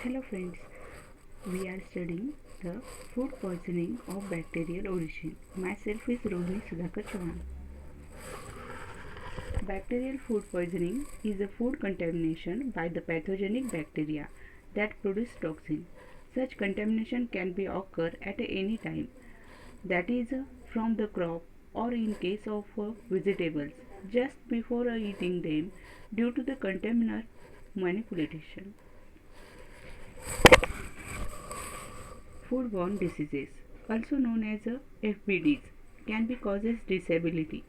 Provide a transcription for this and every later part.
Hello friends, we are studying the food poisoning of bacterial origin. Myself is Rohini Sudhakar Chauhan. Bacterial food poisoning is a food contamination by the pathogenic bacteria that produce toxin. Such contamination can be occur at any time, that is from the crop or in case of vegetables just before eating them due to the contaminant manipulation. Foodborne diseases, also known as FBDs, can be causes disability.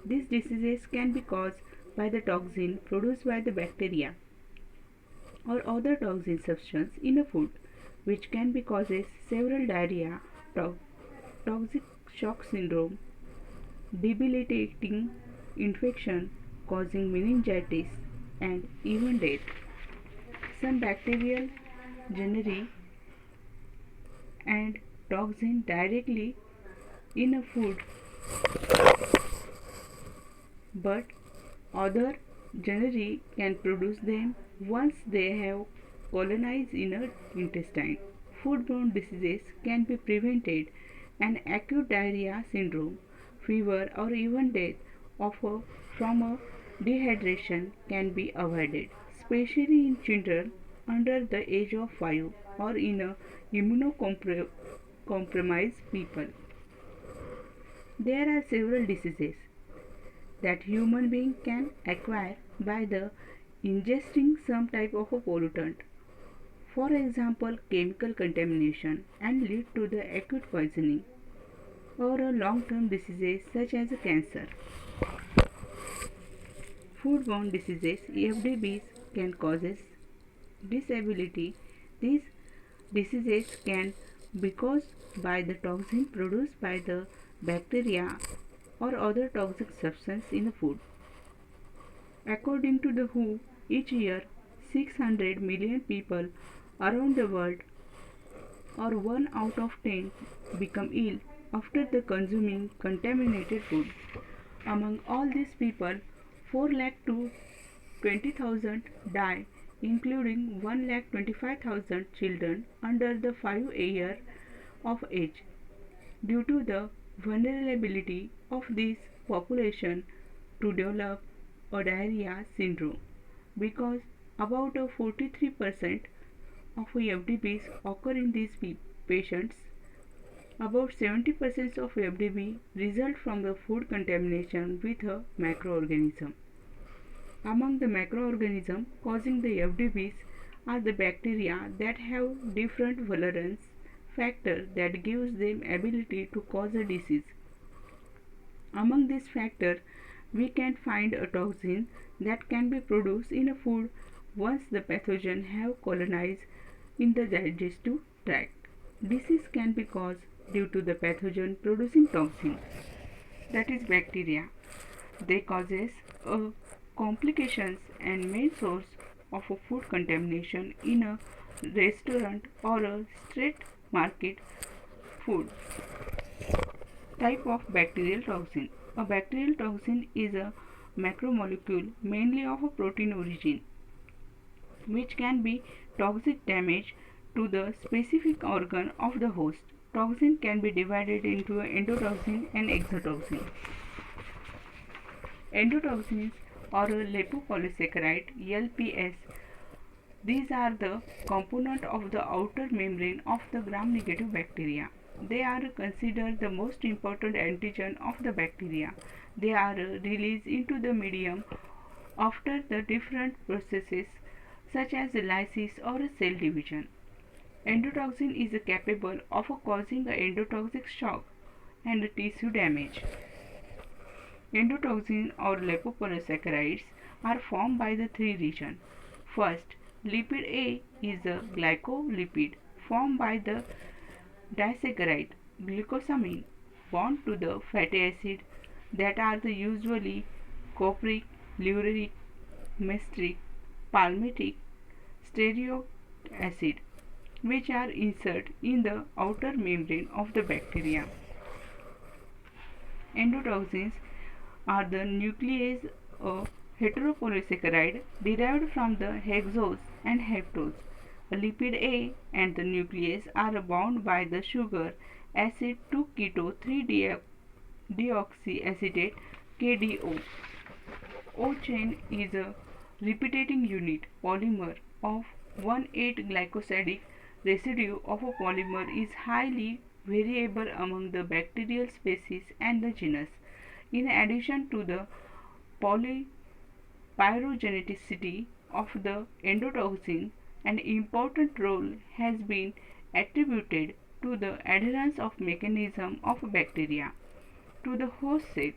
These diseases can be caused by the toxin produced by the bacteria or other toxin substance in a food, which can be causes several diarrhea, toxic shock syndrome, debilitating infection causing meningitis, and even death. Some bacterial generi and toxin directly in a food, but other generi can produce them once they have colonized inner intestine. Foodborne diseases can be prevented, and acute diarrhea syndrome, fever, or even death from a dehydration can be avoided, especially in children under the age of 5 or in immunocompromised people. There are several diseases that human being can acquire by the ingesting some type of a pollutant. For example, chemical contamination and lead to the acute poisoning or a long-term diseases such as cancer. Foodborne diseases (FDBs) can causes disability. These diseases can be caused by the toxin produced by the bacteria or other toxic substance in the food. According to the WHO, each year 600 million people around the world, or 1 out of 10, become ill after the consuming contaminated food. Among all these people, 4 lakh to 20,000 die, including 1 lakh 25,000 children under the 5 years of age. Due to the vulnerability of this population to develop a diarrhea syndrome, because about 43% of FDBs occur in these patients. About 70% of FDB result from the food contamination with a microorganism. Among the microorganisms causing the FDBs are the bacteria that have different valence factor that gives them ability to cause a disease. Among these factors, we can find a toxin that can be produced in a food once the pathogen have colonized in the digestive tract. Disease can be caused due to the pathogen producing toxin, that is bacteria. They causes complications and main source of a food contamination in a restaurant or a street market food. Type of bacterial toxin. A bacterial toxin is a macromolecule mainly of a protein origin, which can be toxic damage to the specific organ of the host. Toxin can be divided into endotoxin and exotoxin. Endotoxins or lipopolysaccharide (LPS). These are the component of the outer membrane of the gram-negative bacteria. They are considered the most important antigen of the bacteria. They are released into the medium after the different processes such as lysis or cell division. Endotoxin is capable of causing endotoxic shock and tissue damage. Endotoxin or lipopolysaccharides are formed by the three regions. First, lipid A is a glycolipid formed by the disaccharide glycosamine bound to the fatty acid that are the usually copric, lauric, mesteric, palmitic, stearoic acid, which are inserted in the outer membrane of the bacteria. Endotoxins are the nuclease of heteropolysaccharide derived from the hexose and heptose Lipid A and the nuclease are bound by the sugar acid to keto 3-deoxyacetate KDO. O-chain is a repeating unit polymer of 1,8-glycosidic residue of a polymer is highly variable among the bacterial species and the genus. In addition to the polypyrogeneticity of the endotoxin, an important role has been attributed to the adherence of mechanism of bacteria to the host cell,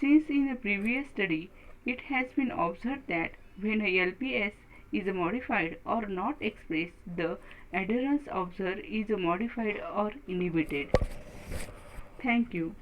since in a previous study it has been observed that when a LPS is modified or not expressed, the adherence observed is modified or inhibited. Thank you.